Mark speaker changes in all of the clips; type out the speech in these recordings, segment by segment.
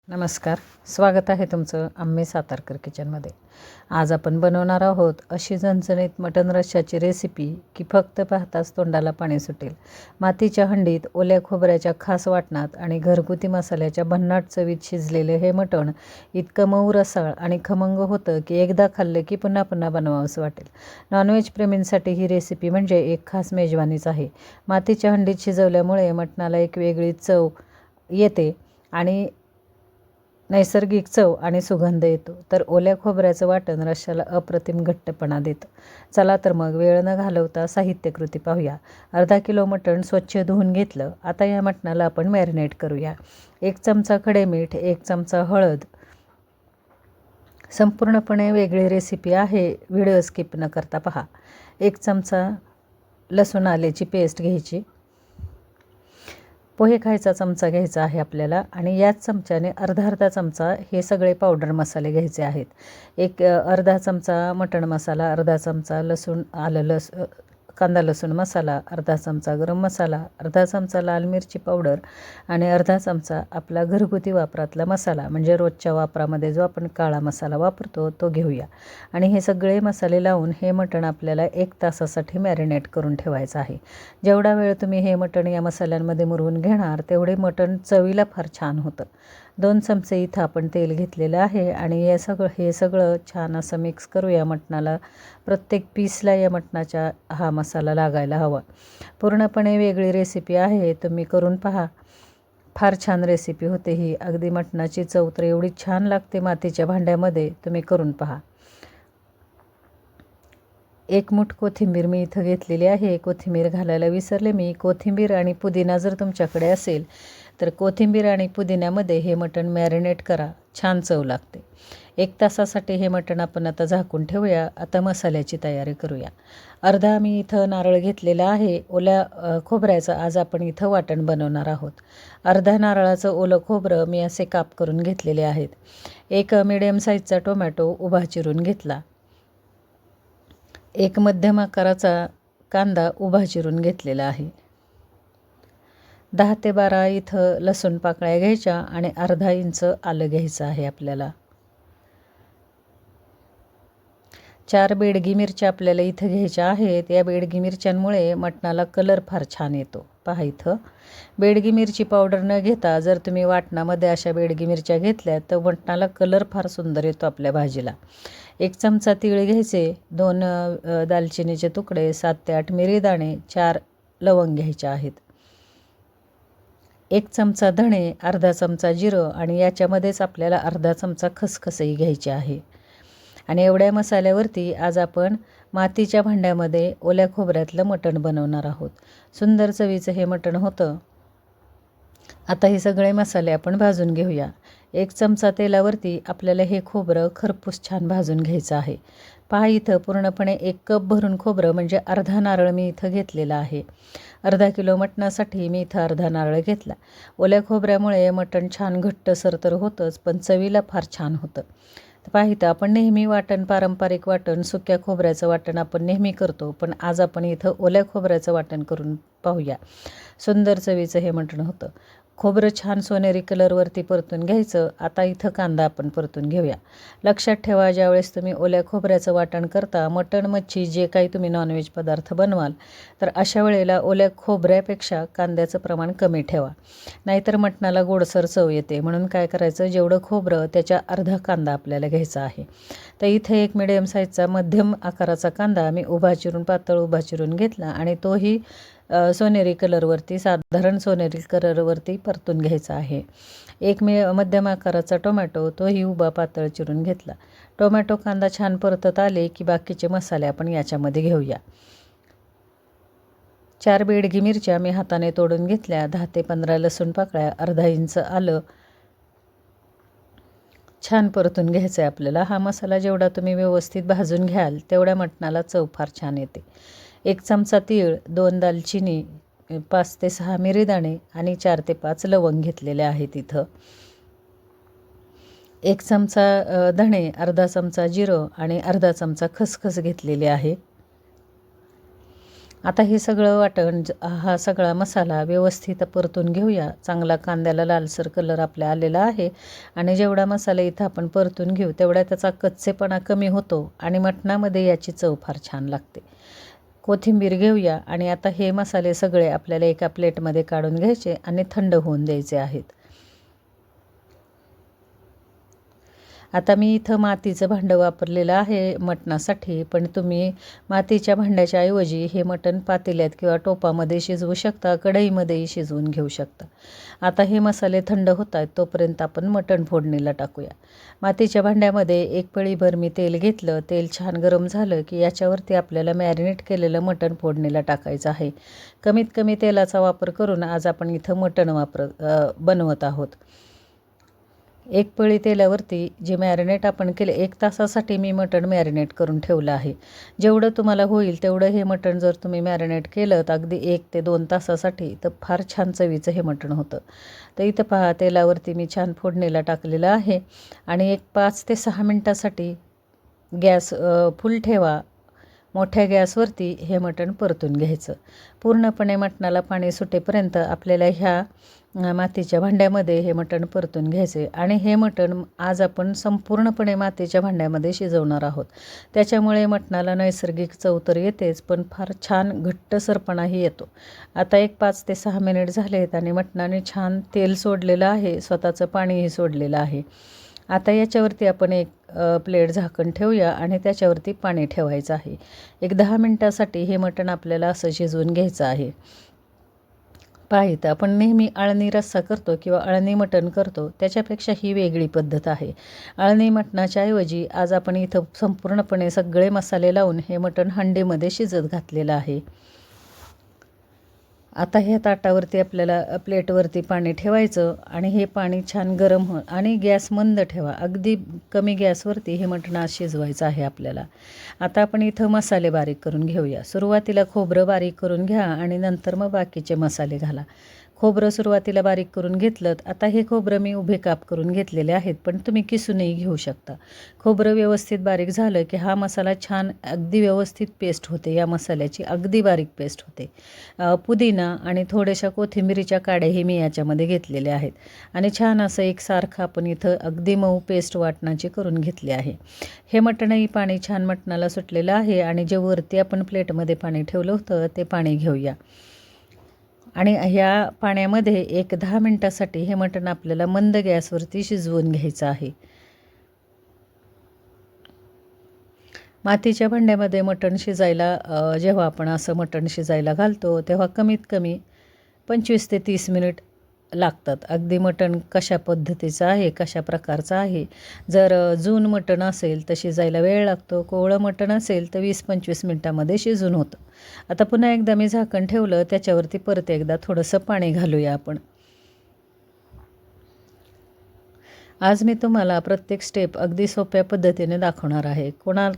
Speaker 1: नमस्कार, स्वागत आहे तुमचं आम्ही सातारकर किचनमध्ये. आज आपण बनवणार आहोत अशी झणझणीत मटण रश्श्याची रेसिपी की फक्त पाहताच तोंडाला पाणी सुटेल. मातीच्या हंडीत ओल्या खोबऱ्याच्या खास वाटणात आणि घरगुती मसाल्याच्या भन्नाट चवीत शिजलेले हे मटण इतकं मऊ रसाळ आणि खमंग होतं की एकदा खाल्लं की पुन्हा पुन्हा बनवावंसं वाटेल. नॉनव्हेज प्रेमींसाठी ही रेसिपी म्हणजे एक खास मेजवानीच आहे. मातीच्या हंडीत शिजवल्यामुळे मटणाला एक वेगळी चव येते आणि नैसर्गिक चव आणि सुगंध येतो, तर ओल्या खोबऱ्याचं वाटण रश्श्याला अप्रतिम घट्टपणा देतं. चला तर मग वेळ न घालवता साहित्यकृती पाहूया. अर्धा किलो मटण स्वच्छ धुवून घेतलं. आता या मटणाला आपण मॅरिनेट करूया. 1 चमचा खडे मीठ, 1 चमचा हळद. संपूर्णपणे वेगळी रेसिपी आहे, व्हिडिओ स्किप न करता पहा. 1 चमचा लसूण आल्याची पेस्ट घ्यायची. पोहे खायचा चमचा घ्यायचा आहे आपल्याला आणि याच चमच्याने अर्धा चमचा हे सगळे पावडर मसाले घ्यायचे आहेत. अर्धा चमचा मटण मसाला, अर्धा चमचा कांदा लसूण मसाला, अर्धा चमचा गरम मसाला, अर्धा चमचा लाल मिरची पावडर आणि अर्धा चमचा आपला घरगुती वापरातला मसाला म्हणजे रोजच्या वापरामध्ये जो आपण काळा मसाला वापरतो तो घेऊया. आणि हे सगळे मसाले लावून हे मटण आपल्याला 1 तासासाठी मॅरिनेट करून ठेवायचं आहे. जेवढा वेळ तुम्ही हे मटण या मसाल्यांमध्ये मुरवून घेणार तेवढे मटण चवीला फार छान होतं. 2 चमचे इथं आपण तेल घेतलेलं आहे आणि हे सगळं छान असं मिक्स करूया मटणाला. प्रत्येक पीसला या मटणाच्या हा मसाला लागायला हवा. पूर्णपणे वेगळी रेसिपी आहे, तुम्ही करून पहा. फार छान रेसिपी होते ही. अगदी मटणाची चव तर एवढी छान लागते मातीच्या भांड्यामध्ये, तुम्ही करून पहा. 1 मूठ कोथिंबीर मी इथं घेतलेली आहे. कोथिंबीर घालायला विसरले मी. कोथिंबीर आणि पुदिना जर तुमच्याकडे असेल तर कोथिंबीर आणि पुदिन्यामध्ये हे मटण मॅरिनेट करा, छान चव लागते. 1 तासासाठी हे मटण आपण आता झाकून ठेवूया. आता मसाल्याची तयारी करूया. अर्धा मी इथं नारळ घेतलेला आहे. ओल्या खोबऱ्याचं आज आपण इथं वाटण बनवणार आहोत. अर्धा नारळाचं ओलं खोबरं मी असे काप करून घेतलेले आहेत. 1 मिडियम साईजचा टोमॅटो उभा चिरून घेतला. 1 मध्यम आकाराचा कांदा उभा चिरून घेतलेला आहे. 10 ते 12 इथं लसूण पाकळ्या घ्यायच्या आणि अर्धा इंच आलं घ्यायचं आहे आपल्याला. 4 बेडगी मिरच्या आपल्याला इथं घ्यायच्या आहेत. या बेडगी मिरच्यांमुळे मटणाला कलर फार छान येतो. पहा इथं बेडगी मिरची पावडर न घेता जर तुम्ही वाटणामध्ये अशा बेडगी मिरच्या घेतल्या तर मटणाला कलर फार सुंदर येतो आपल्या भाजीला. 1 चमचा तीळ घ्यायचे, 2 दालचिनीचे तुकडे, 7 ते 8 मिरी दाणे, 4 लवंग घ्यायच्या आहेत. 1 चमचा धणे, अर्धा चमचा जिरं आणि याच्यामध्येच आपल्याला अर्धा चमचा खसखसही घ्यायची आहे. आणि एवढ्या मसाल्यावरती आज आपण मातीच्या भांड्यामध्ये ओल्या खोबऱ्यातलं मटण बनवणार आहोत. सुंदर चवीचं हे मटण होतं. आता हे सगळे मसाले आपण भाजून घेऊया. 1 चमचा तेलावरती आपल्याला हे खोबरं खरपूस छान भाजून घ्यायचं आहे. पहा इथं पूर्णपणे 1 कप भरून खोबरं म्हणजे अर्धा नारळ मी इथं घेतलेला आहे. अर्धा किलो मटणासाठी मी इथं अर्धा नारळ घेतला. ओल्या खोबऱ्यामुळे मटण छान घट्टसर तर होतंच, पण चवीला फार छान होतं. तर पहा इथं आपण नेहमी पारंपरिक वाटण, सुक्या खोबऱ्याचं वाटण आपण नेहमी करतो, पण आज आपण इथं ओल्या खोबऱ्याचं वाटण करून पाहूया. सुंदर चवीचं हे मटण होतं. खोबरं छान सोनेरी कलरवरती परतून घ्यायचं. आता इथं कांदा आपण परतून घेऊया. लक्षात ठेवा, ज्यावेळेस तुम्ही ओल्या खोबऱ्याचं वाटण करता, मटण, मच्छी जे काही तुम्ही नॉनव्हेज पदार्थ बनवाल तर अशा वेळेला ओल्या खोबऱ्यापेक्षा कांद्याचं प्रमाण कमी ठेवा, नाहीतर मटणाला गोडसर चव येते. म्हणून काय करायचं, जेवढं खोबरं त्याच्या अर्धा कांदा आपल्याला घ्यायचा आहे. तर इथे 1 मिडियम साईजचा मध्यम आकाराचा कांदा मी पातळ उभा चिरून घेतला आणि तोही सोनेरी कलरवरती, साधारण सोनेरी कलरवरती परतून घ्यायचा आहे. 1 मध्यम आकाराचा टोमॅटो, तोही उभा पातळ चिरून घेतला. टोमॅटो कांदा छान परतत आले की बाकीचे मसाले आपण याच्यामध्ये घेऊया. 4 बेडगी मिरच्या मी हाताने तोडून घेतल्या. 10 ते 15 लसूण पाकळ्या, अर्धा इंच आलं छान परतून घ्यायचं आहे आपल्याला. हा मसाला जेवढा तुम्ही व्यवस्थित भाजून घ्याल तेवढ्या मटणाला चव फार छान येते. 1 चमचा तीळ, 2 दालचिनी, 5 ते 6 मिरी दाणे आणि 4 ते 5 लवंग घेतलेले आहेत इथं. 1 चमचा धणे, अर्धा चमचा जिरं आणि अर्धा चमचा खसखस घेतलेली आहे. आता हे सगळं वाटण हा सगळा मसाला व्यवस्थित परतून घेऊया. चांगला कांद्याला लालसर कलर आपल्या आलेला आहे आणि जेवढा मसाला इथं आपण परतून घेऊ तेवढा त्याचा कच्चेपणा कमी होतो आणि मटणामध्ये याची चव फार छान लागते. कोथिंबीर घेऊया आणि आता हे मसाले सगळे आपल्याला एका प्लेटमध्ये काढून घ्यायचे आणि थंड होऊन द्यायचे आहेत. आता मी इथं मातीचं भांडं वापरलेलं आहे मटणासाठी, पण तुम्ही मातीच्या भांड्याच्या ऐवजी हे मटण पातेल्यात किंवा टोपामध्ये शिजवू शकता, कढईमध्येही शिजवून घेऊ शकता. आता हे मसाले थंड होत आहेत तोपर्यंत आपण मटण फोडणीला टाकूया. मातीच्या भांड्यामध्ये एक पळीभर मी तेल घेतलं. तेल छान गरम झालं की याच्यावरती आपल्याला मॅरिनेट केलेलं मटण फोडणीला टाकायचं आहे. कमीत कमी तेलाचा वापर करून आज आपण इथं मटण बनवत आहोत. एक पळी तेलावरती जे मॅरिनेट आपण केले 1 तासासाठी मी मटण मॅरिनेट करून ठेवलं आहे. जेवढं तुम्हाला होईल तेवढं हे मटण जर तुम्ही मॅरिनेट केलं तर अगदी 1 ते 2 तासासाठी तर फार छान चवीचं हे मटण होतं. तर इथं पहा तेलावरती मी छान फोडणीला टाकलेलं आहे आणि एक 5 ते 6 मिनटासाठी गॅस फुल ठेवा. मोठ्या गॅसवरती हे मटण परतून घ्यायचं. पूर्णपणे मटणाला पाणी सुटेपर्यंत आपल्याला ह्या मातीच्या भांड्यामध्ये हे मटण परतून घ्यायचे आणि हे मटण आज आपण संपूर्णपणे मातीच्या भांड्यामध्ये शिजवणार आहोत. त्याच्यामुळे मटणाला नैसर्गिक चव तर येतेच, पण फार छान घट्टसरपणाही येतो. आता एक 5 ते 6 मिनिट झालेत आणि मटणाने छान तेल सोडलेलं आहे, स्वतःचं पाणीही सोडलेलं आहे. आता याच्यावरती आपण एक प्लेट झाकण ठेवूया आणि त्याच्यावरती पाणी ठेवायचं आहे. एक 10 मिनटासाठी हे मटण आपल्याला असं शिजवून घ्यायचं आहे. पाहिलं आपण नेहमी अळणी रस्सा करतो किंवा अळणी मटण करतो त्याच्यापेक्षा ही वेगळी पद्धत आहे. अळणी मटणाच्या ऐवजी आज आपण इथं संपूर्णपणे सगळे मसाले लावून हे मटण हंडीमध्ये शिजत घातलेलं आहे. आता ह्या ताटावरती आपल्याला प्लेटवरती पाणी ठेवायचं आणि हे पाणी छान गरम हो आणि गॅस मंद ठेवा. अगदी कमी गॅसवरती हे मटण आज शिजवायचं आहे आपल्याला. आता आपण इथं मसाले बारीक करून घेऊया. सुरुवातीला खोबरं बारीक करून घ्या आणि नंतर मग बाकीचे मसाले घाला. खोबरं सुरुवातीला बारीक करून घेतलं. आता हे खोबरं मी उभे काप करून घेतलेले आहेत, पण तुम्ही किसूनही घेऊ शकता. खोबरं व्यवस्थित बारीक झालं की हा मसाला छान अगदी व्यवस्थित पेस्ट होते. या मसाल्याची अगदी बारीक पेस्ट होते. पुदिना आणि थोड्याशा कोथिंबीरीच्या काड्याही मी याच्यामध्ये घेतलेल्या आहेत आणि छान असं एकसारखं आपण इथं अगदी मऊ पेस्ट वाटणाची करून घेतली आहे. हे मटणही पाणी छान मटणाला सुटलेलं आहे आणि जे वरती आपण प्लेटमध्ये पाणी ठेवलं होतं ते पाणी घेऊया आणि ह्या पाण्यामध्ये एक 10 मिनटासाठी हे मटण आपल्याला मंद गॅसवरती शिजवून घ्यायचं आहे. मातीच्या भांड्यामध्ये मटण शिजायला जेव्हा आपण असं मटण शिजायला घालतो तेव्हा कमीत कमी 25 ते 30 मिनिट लागतात. अगदी मटण कशा पद्धतीचं आहे, कशा प्रकारचं आहे. जर जून मटण असेल तर शिजायला वेळ लागतो. कोवळं मटण असेल तर 20-25 मिनटामध्ये शिजून होतं. आता पुन्हा एकदा मी झाकण ठेवलं. त्याच्यावरती परत एकदा थोडंसं पाणी घालूया आपण. आज मी तुम्हाला प्रत्येक स्टेप अगदी सोप्या पद्धतीने दाखवणार आहे.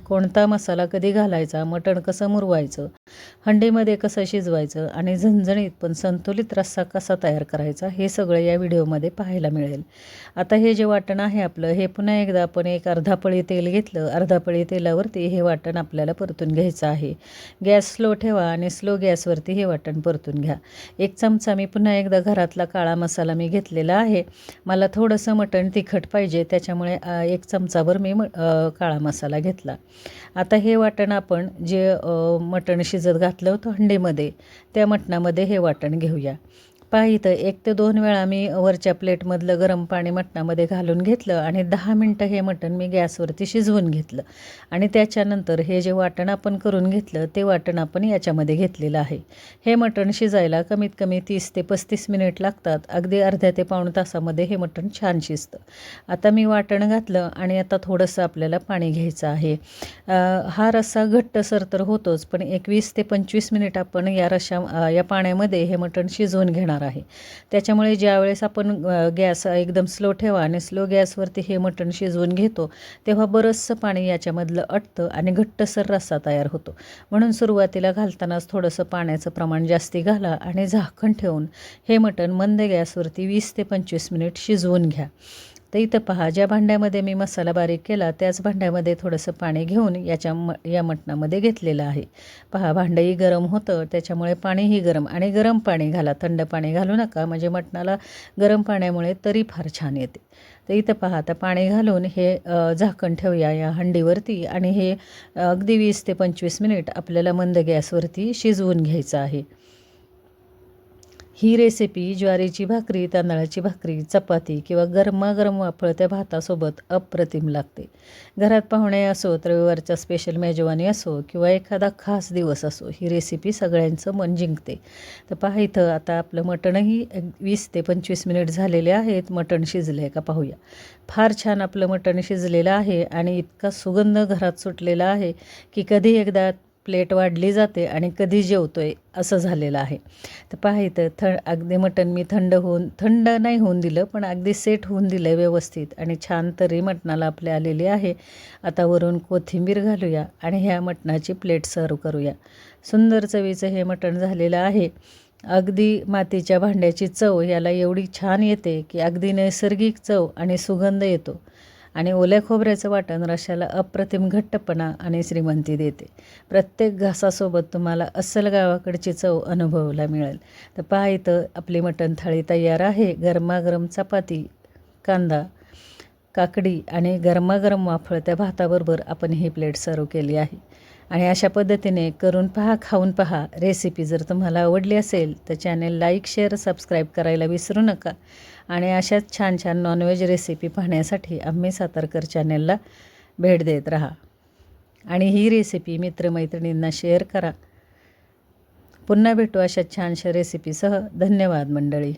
Speaker 1: कोणता मसाला कधी घालायचा, मटण कसं मुरवायचं, हंडीमध्ये कसं शिजवायचं आणि झणझणीत पण संतुलित रस्सा कसा तयार करायचा हे सगळं या व्हिडिओमध्ये पाहायला मिळेल. आता हे जे वाटण आहे आपलं हे पुन्हा एकदा आपण एक अर्धा पळी तेल घेतलं. अर्धा पळी तेलावरती हे वाटण आपल्याला परतून घ्यायचं आहे. गॅस स्लो ठेवा आणि स्लो गॅसवरती हे वाटण परतून घ्या. 1 चमचा मी पुन्हा एकदा घरातला काळा मसाला मी घेतलेला आहे. मला थोडंसं मटण तिखट पाहिजे त्याच्यामुळे 1 चमचाभर मी काळा मसाला घेतला. आता हे वाटण आपण जे मटण शिजत घातलं होतं हंडीमध्ये त्या मटणामध्ये हे वाटण घेऊया. पहा इथं 1 ते 2 वेळा मी वरच्या प्लेटमधलं गरम पाणी मटणामध्ये घालून घेतलं आणि 10 मिनटं हे मटण मी गॅसवरती शिजवून घेतलं आणि त्याच्यानंतर हे जे वाटण आपण करून घेतलं ते वाटण आपण याच्यामध्ये घेतलेलं आहे. हे मटण शिजायला कमीत कमी 30 ते 35 मिनिट लागतात. अगदी अर्ध्या ते पाऊण तासामध्ये हे मटण छान शिजतं. आता मी वाटण घातलं आणि आता थोडंसं आपल्याला पाणी घ्यायचं आहे. हा रस्सा घट्टसर तर होतोच, पण 20 ते 25 मिनिट आपण या पाण्यामध्ये हे मटण शिजवून घेणार आहे. त्याच्यामुळे ज्यावेळेस आपण गॅस एकदम स्लो ठेवा आणि स्लो गॅसवरती हे मटण शिजवून घेतो तेव्हा बरंचसं पाणी याच्यामधलं अटतं आणि घट्टसर रस्सा तयार होतो. म्हणून सुरुवातीला घालतानाच थोडंसं पाण्याचं प्रमाण जास्ती घाला आणि झाकण ठेवून हे मटण मंद गॅसवरती 20 ते 25 मिनिट शिजवून घ्या. तर इथं पहा, ज्या भांड्यामध्ये मी मसाला बारीक केला त्याच भांड्यामध्ये थोडंसं पाणी घेऊन या मटणामध्ये घेतलेलं आहे. पहा, भांडंही गरम होतं, त्याच्यामुळे पाणीही गरम, आणि गरम पाणी घाला, थंड पाणी घालू नका, म्हणजे मटणाला गरम पाण्यामुळे तरी फार छान येते. तर इथं पहा, आता पाणी घालून हे झाकण ठेवूया या हंडीवरती, आणि हे अगदी 20 ते 25 मिनिट आपल्याला मंद गॅसवरती शिजवून घ्यायचं आहे. ही रेसिपी ज्वारीची भाकरी, तांदळाची भाकरी, चपाती किंवा गरमागरम वाफळत्या भातासोबत अप्रतिम लागते. घरात पाहुणे असोत, रविवारचा स्पेशल मेजवानी असो किंवा एखादा खास दिवस असो, ही रेसिपी सगळ्यांचं मन जिंकते. तर पहा, इथं आता आपलं मटणही 20 ते 25 मिनिट झालेले आहेत. मटण शिजलं आहे का पाहूया. फार छान आपलं मटण शिजलेलं आहे आणि इतका सुगंध घरात सुटलेला आहे की कधी एकदा प्लेट वाढली जाते आणि कधी जेवतोय असं झालेलं आहे. तर पहा, इथं अगदी मटण मी थंड नाही होऊन दिलं, पण अगदी सेट होऊन दिलं व्यवस्थित, आणि छान तरी मटणाला आपले आलेली आहे. आता वरून कोथिंबीर घालूया आणि ह्या मटणाची प्लेट सर्व करूया. सुंदर चवीचं हे मटण झालेलं आहे. अगदी मातीच्या भांड्याची चव याला एवढी छान येते की अगदी नैसर्गिक चव आणि सुगंध येतो, आणि ओल्या खोबऱ्याचं वाटण रश्श्याला अप्रतिम घट्टपणा आणि श्रीमंती देते. प्रत्येक घासासोबत तुम्हाला अस्सल गावाकडची चव अनुभवायला मिळेल. तर पहा, इथं आपली मटण थाळी तयार आहे. गरमागरम चपाती, कांदा, काकडी आणि गरमागरम वाफळत्या भाताबरोबर आपण ही प्लेट सर्व केली आहे. आणि अशा पद्धतीने करून पहा, खाऊन पहा. रेसिपी जर तुम्हाला आवडली असेल तर चॅनेल लाईक, शेअर, सबस्क्राईब करायला विसरू नका. आणि अशाच छान छान नॉनव्हेज रेसिपी पाहण्यासाठी आम्ही सातारकर चॅनेलला भेट देत राहा. आणि ही रेसिपी मित्रमैत्रिणींना शेअर करा. पुन्हा भेटू अशा छानशा रेसिपीसह. धन्यवाद मंडळी.